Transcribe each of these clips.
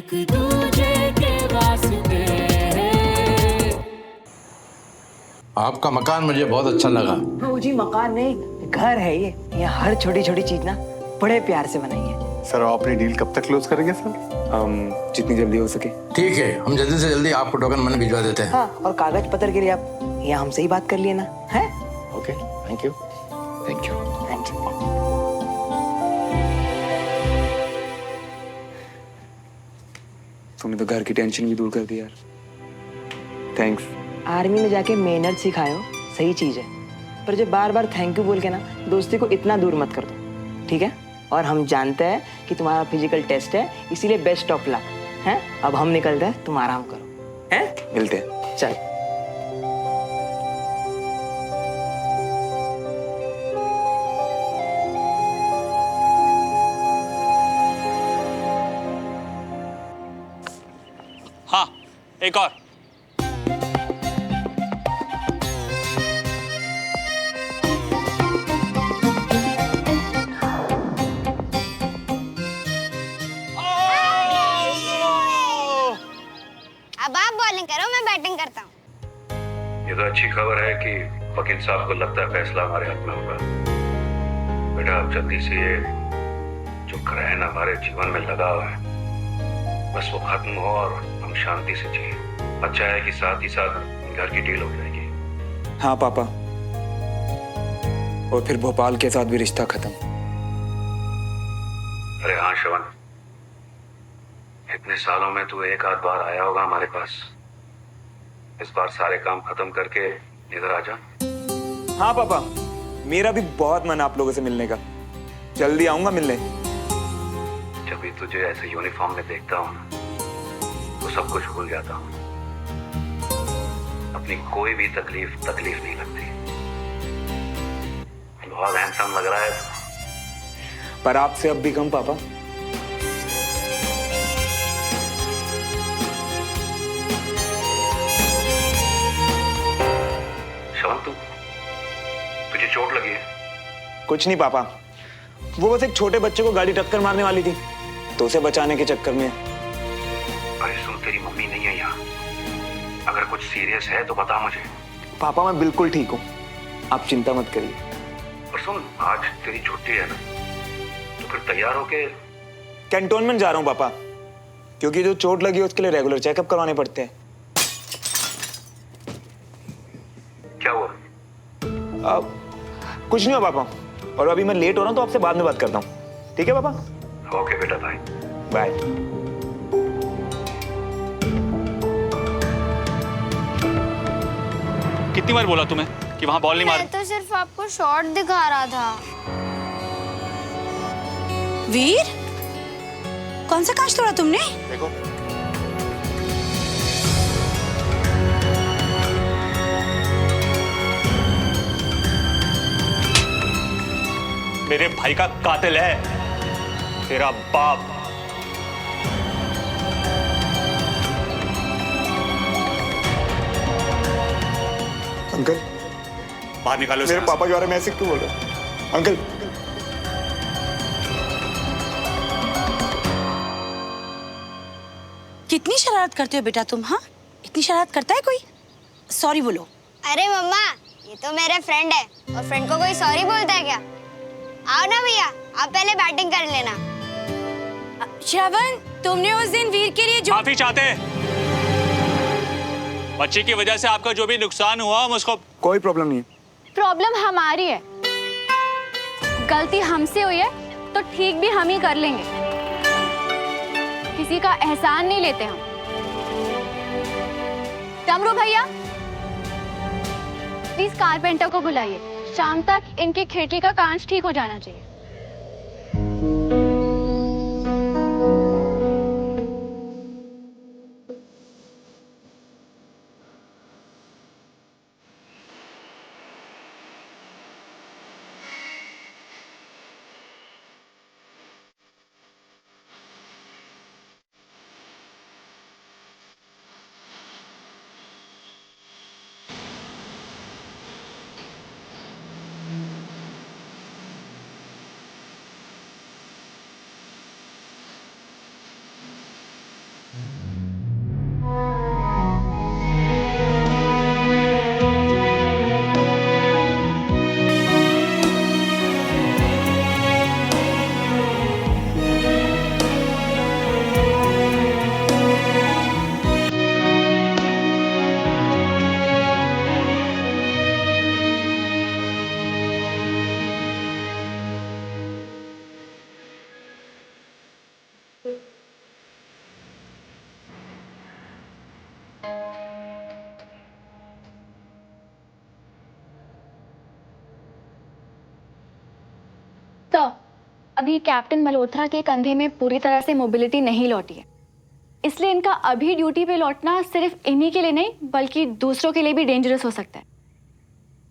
एक दूजे के वास्ते। आपका मकान मुझे बहुत अच्छा लगा। जी मकान नहीं, घर है ये। यहाँ हर छोटी छोटी चीज ना बड़े प्यार से बनाई है। सर आप अपनी डील कब तक क्लोज करेंगे सर? जितनी जल्दी हो सके। ठीक है, हम जल्दी से जल्दी आपको टोकन मनी भिजवा देते हैं। हाँ, और कागज पत्र के लिए आप यहाँ हमसे ही बात कर लिए ना, है? Okay, thank you. Thank you. Thank you. तुमने तो घर की टेंशन भी दूर कर दी यार। थैंक्स। आर्मी में जाके मेहनत सिखायो, सही चीज है, पर जब बार बार थैंक यू बोल के ना दोस्ती को इतना दूर मत कर दो, ठीक है? और हम जानते हैं कि तुम्हारा फिजिकल टेस्ट है, इसीलिए बेस्ट ऑफ लक है। अब हम निकलते हैं, तुम आराम करो, हैं? मिलते हैं। चल। हाँ, एक और। अब आप बॉलिंग करो, मैं बैटिंग करता हूँ। ये तो अच्छी खबर है कि वकील साहब को लगता है फैसला हमारे हाथ में होगा। बेटा अब जल्दी से ये जो ग्रहण हमारे जीवन में लगा हुआ है बस वो खत्म हो और हम शांति से जिए। अच्छा है कि साथ ही साथ घर की डील हो जाएगी। हाँ पापा, और फिर भोपाल के साथ भी रिश्ता खत्म। अरे हाँ श्रवण, इतने सालों में तू एक आध बार आया होगा हमारे पास। इस बार सारे काम खत्म करके इधर आ जा। हाँ पापा, मेरा भी बहुत मन आप लोगों से मिलने का। जल्दी आऊंगा मिलने। जब भी तुझे ऐसे यूनिफॉर्म में देखता हूँ ना तो सब कुछ भूल जाता हूँ। अपनी कोई भी तकलीफ नहीं लगती। बहुत हैंडसम लग रहा है। पर आपसे अब भी कम पापा। श्रवण तुझे चोट लगी है? कुछ नहीं पापा, वो बस एक छोटे बच्चे को गाड़ी टक्कर मारने वाली थी तो उसे बचाने के चक्कर में। अरे सुन, तेरी मम्मी नहीं है यहाँ। अगर कुछ सीरियस है तो बता मुझे। पापा मैं बिल्कुल ठीक हूँ, आप चिंता मत करिए। और सुन, आज तेरी छुट्टी है ना, तो फिर तैयार होके। कैंटोनमेंट जा रहा हूँ पापा, क्योंकि जो चोट लगी है उसके लिए रेगुलर चेकअप करवाने पड़ते हैं। क्या हुआ? कुछ नहीं हुआ पापा, और अभी मैं लेट हो रहा हूँ तो आपसे बाद में बात करता हूँ, ठीक है पापा? ओके बेटा, बाय बाय। कितनी बार बोला तुम्हें कि वहां बॉल नहीं मार? मैं तो सिर्फ आपको शॉट दिखा रहा था। वीर, कौन सा कांच तोड़ा तुमने? देखो। मेरे भाई का कातिल है तेरा बाप। अंकल, बाहर निकालो मेरे पापा के बारे में ऐसे क्यों बोल रहे हो? अंकल, कितनी शरारत करते हो बेटा तुम? हाँ, इतनी शरारत करता है कोई? सॉरी बोलो। अरे मम्मा, ये तो मेरे फ्रेंड है, और फ्रेंड को कोई सॉरी बोलता है क्या? आओ ना भैया, आप पहले बैटिंग कर लेना। श्रवण, तुमने उस दिन वीर के लिए जो माफी चाहते हैं। बच्चे की वजह से आपका जो भी नुकसान हुआ हम उसको। कोई प्रॉब्लम नहीं है। प्रॉब्लम हमारी है। गलती हमसे हुई है तो ठीक भी हम ही कर लेंगे। किसी का एहसान नहीं लेते हम। डमरू भैया, प्लीज कारपेंटर को बुलाइए। शाम तक इनकी खिड़की का कांच ठीक हो जाना चाहिए। तो अभी कैप्टन मल्होत्रा के कंधे में पूरी तरह से मोबिलिटी नहीं लौटी है, इसलिए इनका अभी ड्यूटी पे लौटना सिर्फ इन्हीं के लिए नहीं बल्कि दूसरों के लिए भी डेंजरस हो सकता है।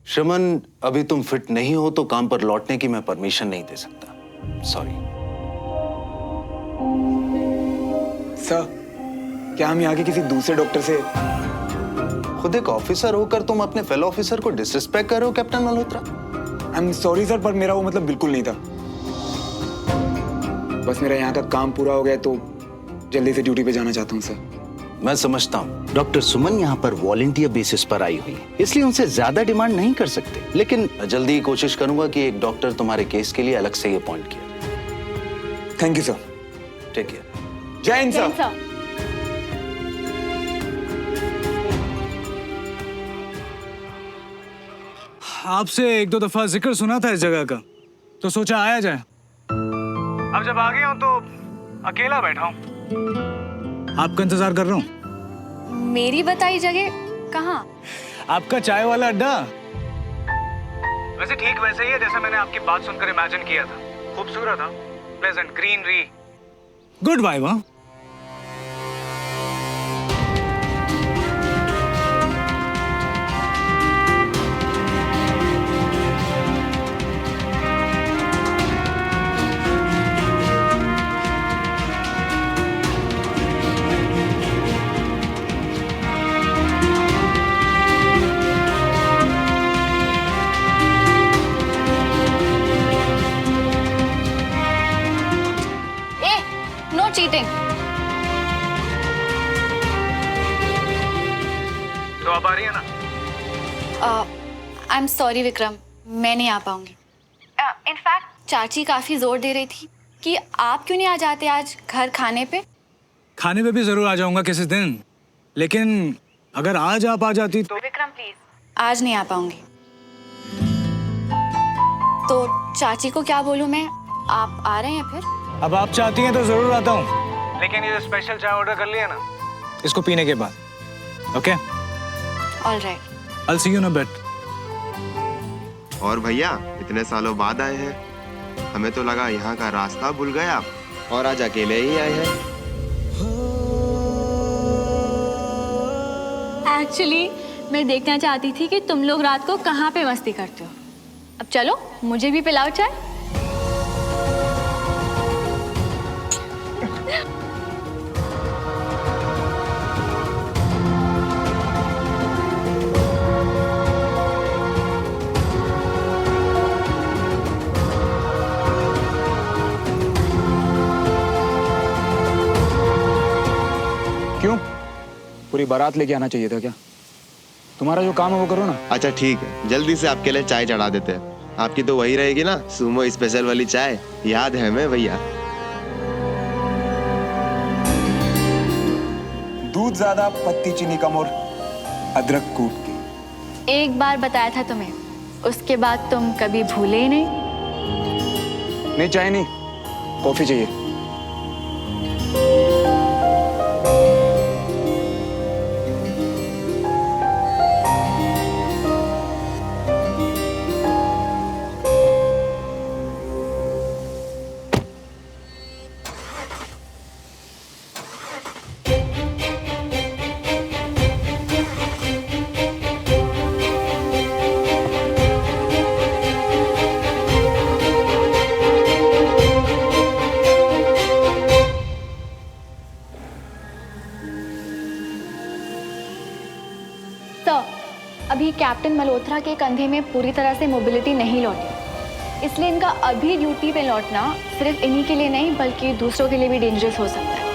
श्रमन, अभी तुम फिट नहीं हो तो काम पर लौटने की मैं परमिशन नहीं दे सकता। सॉरी। सर, क्या हम यहाँ के किसी दूसरे डॉक्टर से? खुद एक ऑफिसर होकर तुम अपने फेलो ऑफिसर को डिसरिस्पेक्ट कर रहे हो captain Malhotra. I am sorry sir, पर मेरा वो मतलब बिल्कुल नहीं था। बस मेरा यहाँ का काम पूरा हो गया तो जल्दी से ड्यूटी पे जाना चाहता हूँ सर। मैं समझता हूँ डॉक्टर सुमन यहाँ पर वॉलंटियर बेसिस पर आई हुई है, इसलिए उनसे ज्यादा डिमांड नहीं कर सकते, लेकिन जल्दी ही कोशिश करूंगा कि एक डॉक्टर तुम्हारे केस के लिए अलग से ये अपॉइंट किया। Thank you sir. Take care. जय हिंद सर। आपसे एक दो दफा जिक्र सुना था इस जगह का, तो सोचा आया जाए। अब जब आ गया हूं तो अकेला बैठा हूं, आपका इंतजार कर रहा हूं। मेरी बताई जगह कहाँ? आपका चाय वाला अड्डा। वैसे ठीक वैसे ही है जैसे मैंने आपकी बात सुनकर इमेजिन किया था। खूबसूरत, प्लेजेंट ग्रीनरी, गुड वाइब। हाँ, चीटिंग। तो आप आ रही है ना? आई एम सॉरी विक्रम, मैं नहीं आ पाऊंगी। इनफैक्ट चाची काफी जोर दे रही थी कि आप क्यों नहीं आ जाते आज घर खाने पे। खाने पे भी जरूर आ जाऊंगा किसी दिन, लेकिन अगर आज आप आ जाती तो। विक्रम प्लीज। आज नहीं आ पाऊंगी। तो चाची को क्या बोलूं मैं, आप आ रहे हैं फिर? अब आप चाहती हैं तो जरूर आता हूँ, लेकिन ये स्पेशल चाय ऑर्डर कर लिया ना, इसको पीने के बाद। Okay? All right. I'll see you in a bit. और भैया इतने सालों बाद आए हैं, हमें तो लगा यहाँ का रास्ता भूल गए आप, और आज अकेले ही आए हैं। एक्चुअली मैं देखना चाहती थी कि तुम लोग रात को कहाँ पे मस्ती करते हो। अब चलो मुझे भी पिलाओ चाय। क्यों? पूरी बारात लेके आना चाहिए था क्या? तुम्हारा जो काम है वो करो ना। अच्छा ठीक है, जल्दी से आपके लिए चाय चढ़ा देते हैं। आपकी तो वही रहेगी ना, सुमो स्पेशल वाली चाय, याद है हमें भैया। दूध ज्यादा, पत्ती चीनी कम और अदरक कूट के। एक बार बताया था तुम्हें, उसके बाद तुम कभी भूले ही नहीं। नहीं चाय नहीं, कॉफी चाहिए। अभी कैप्टन मल्होत्रा के कंधे में पूरी तरह से मोबिलिटी नहीं लौटी, इसलिए इनका अभी ड्यूटी पे लौटना सिर्फ इन्हीं के लिए नहीं बल्कि दूसरों के लिए भी डेंजरस हो सकता है।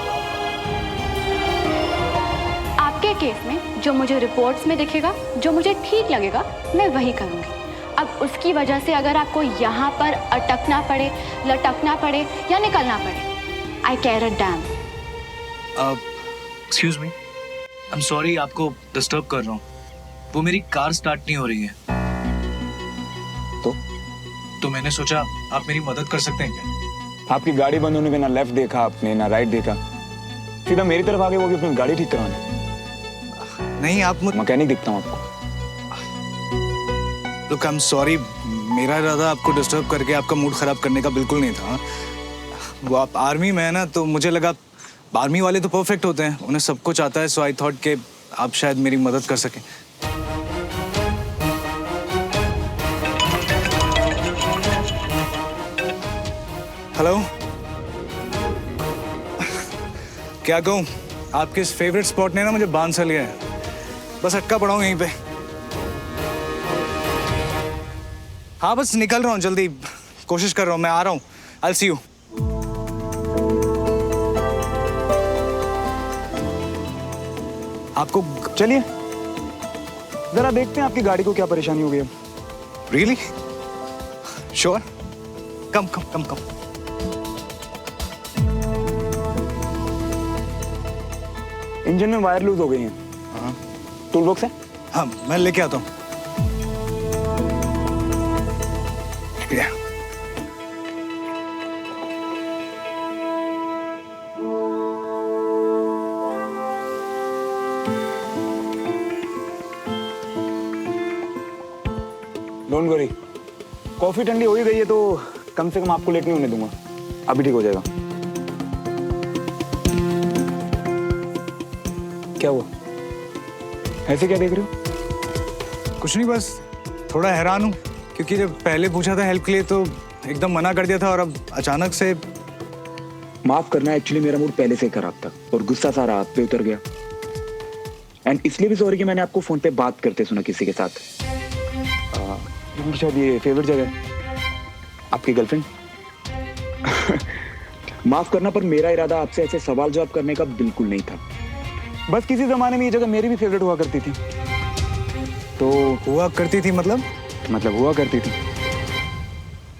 केस में जो मुझे रिपोर्ट्स में दिखेगा, जो मुझे ठीक लगेगा, मैं वही करूँगी। अब उसकी वजह से अगर आपको यहाँ पर अटकना पड़े, लटकना पड़े या निकलना पड़े, I care a damn. Excuse me, I am sorry आपको डिस्टर्ब कर रहा हूँ। वो मेरी कार स्टार्ट नहीं हो रही है। तो मैंने सोचा आप मेरी मदद कर सकते हैं क्या? आपकी गाड़ी बंद होने पे ना लेफ्ट देखा आपने ना राइट देखा, सीधा मेरी तरफ आ गए, वो भी अपनी गाड़ी ठीक कराने। नहीं, आप मैकेनिक दिखता हूँ आपको। लुक, आई एम सॉरी, मेरा इरादा आपको डिस्टर्ब करके आपका मूड खराब करने का बिल्कुल नहीं था। वो आप आर्मी में है ना, तो मुझे लगा आर्मी वाले तो परफेक्ट होते हैं, उन्हें सब कुछ आता है, सो आई थॉट कि आप शायद मेरी मदद कर सकें। हेलो, क्या कहूँ, आपके इस फेवरेट स्पॉट ने ना मुझे बांध सा लिया है। बस अटका पड़ा हूँ यहीं पे। हाँ, बस निकल रहा हूँ, जल्दी कोशिश कर रहा हूँ, मैं आ रहा हूँ। आई सी यू। आपको चलिए जरा देखते हैं आपकी गाड़ी को क्या परेशानी हो गई है। रियली? श्योर? कम कम कम कम। इंजन में वायर लूज हो गई है। हाँ, टूल बॉक्स है? हाँ, मैं लेके आता हूँ। डोंट वरी, कॉफी ठंडी हो ही गई है तो कम से कम आपको लेट नहीं होने दूंगा, अभी ठीक हो जाएगा। क्या हुआ, ऐसे क्या देख रहे हो? कुछ नहीं, बस थोड़ा हैरान हूँ क्योंकि जब पहले पूछा था हेल्प के लिए तो एकदम मना कर दिया था, और अब अचानक से। माफ करना, एक्चुअली मेरा मूड पहले से खराब था और गुस्सा सारा आप पे उतर गया। एंड इसलिए भी सॉरी कि मैंने आपको फोन पे बात करते सुना किसी के साथ। शायद ये फेवरेट जगह है आपकी गर्लफ्रेंड। माफ करना, पर मेरा इरादा आपसे ऐसे सवाल जवाब करने का बिल्कुल नहीं था। बस किसी जमाने में ये जगह मेरी भी फेवरेट हुआ करती थी। तो हुआ करती थी मतलब हुआ करती थी,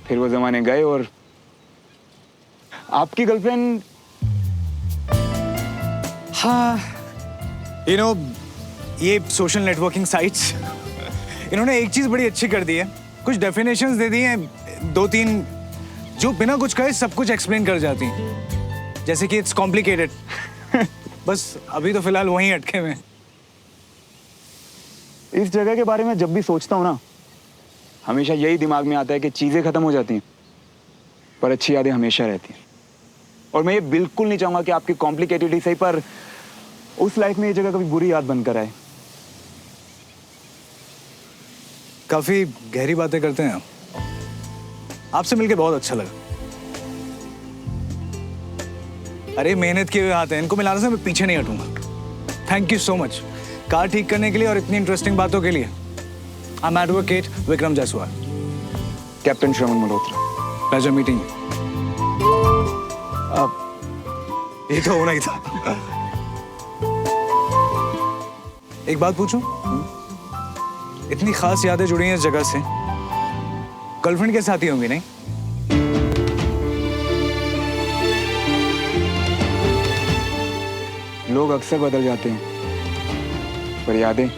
फिर वो जमाने गए और आपकी गर्लफ्रेंड। हाँ, यू नो, ये सोशल नेटवर्किंग साइट्स, इन्होंने एक चीज बड़ी अच्छी कर दी है, कुछ डेफिनेशंस दे दी हैं, 2-3 जो बिना कुछ कहे सब कुछ एक्सप्लेन कर जाती हैं, जैसे कि इट्स कॉम्प्लिकेटेड। बस अभी तो फिलहाल वहीं अटके हुए हैं। इस जगह के बारे में जब भी सोचता हूँ ना, हमेशा यही दिमाग में आता है कि चीजें खत्म हो जाती हैं पर अच्छी यादें हमेशा रहती हैं। और मैं ये बिल्कुल नहीं चाहूंगा कि आपकी कॉम्प्लिकेटेड ही सही, पर उस लाइफ में ये जगह कभी बुरी याद बनकर आए। काफी गहरी बातें करते हैं आप। आपसे मिलके बहुत अच्छा लगा। अरे, मेहनत किए हुए हाथ हैं, इनको मिलाने से मैं पीछे नहीं हटूंगा। Thank you so much car ठीक करने के लिए और इतनी इंटरेस्टिंग बातों के लिए। I am advocate Vikram Jaiswal. Captain Shravan Malhotra. Pleasure meeting you. ये तो होना ही था। एक बात पूछूं? इतनी खास यादें जुड़ी हैं इस जगह से, गर्लफ्रेंड के साथ ही होंगी नहीं? लोग अक्सर बदल जाते हैं, पर यादें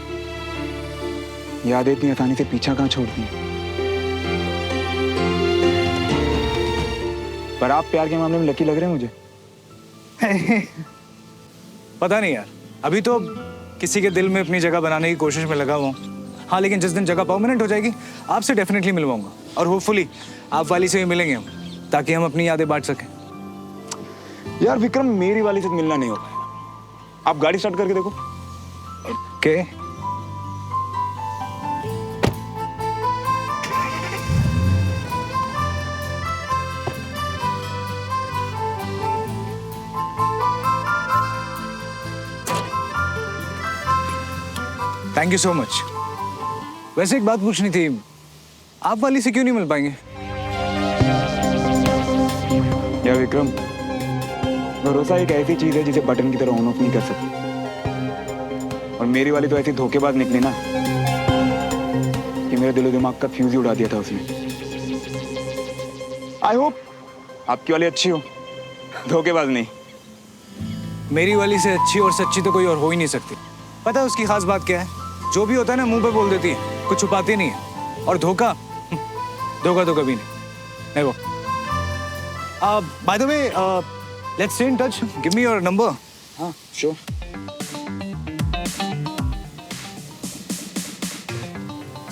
इतनी आसानी से पीछा कहाँ छोड़ती हैं। पर आप प्यार के मामले में लकी लग रहे हैं मुझे। पता नहीं यार, अभी तो किसी के दिल में अपनी जगह बनाने की कोशिश में लगा हुआ हूँ। हाँ, लेकिन जिस दिन जगह परमानेंट हो जाएगी आपसे डेफिनेटली मिलवाऊंगा, और होपफुली आप वाली से भी मिलेंगे हम, ताकि हम अपनी यादें बांट सकें। यार विक्रम, मेरी वाली से मिलना नहीं हो पाएगा। आप गाड़ी स्टार्ट करके देखो। Okay. Thank you so much. वैसे एक बात पूछनी थी, आप वाली से क्यों नहीं मिल पाएंगे? यार विक्रम, भरोसा एक ऐसी चीज है जिसे बटन की तरह ऑन ऑफ नहीं कर सकते। और मेरी वाली तो ऐसी धोखेबाज निकली ना कि मेरे दिलो दिमाग का फ्यूज ही उड़ा दिया था उसने। आई होप आपकी वाली अच्छी हो, धोखेबाज नहीं। मेरी वाली से अच्छी और सच्ची तो कोई और हो ही नहीं सकती। पता है उसकी खास बात क्या है? जो भी होता है ना मुंह पे बोल देती है, कुछ छुपाती नहीं है। और धोखा धोखा तो कभी नहीं। वो by the way let's stay in touch, give me your number. हाँ sure.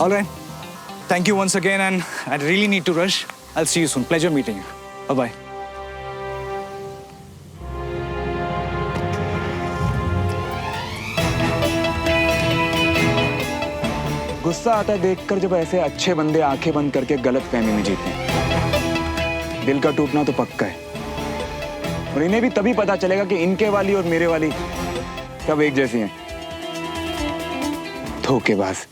All right. Thank you once again, and I really need to rush. I'll see you soon. Pleasure meeting you. Bye-bye. गुस्सा आता है देखकर जब ऐसे अच्छे बंदे आंखें बंद करके गलत फहमी में जीते हैं। दिल का टूटना तो पक्का है, और इन्हें भी तभी पता चलेगा कि इनके वाली और मेरे वाली सब एक जैसी हैं। धोखेबाज।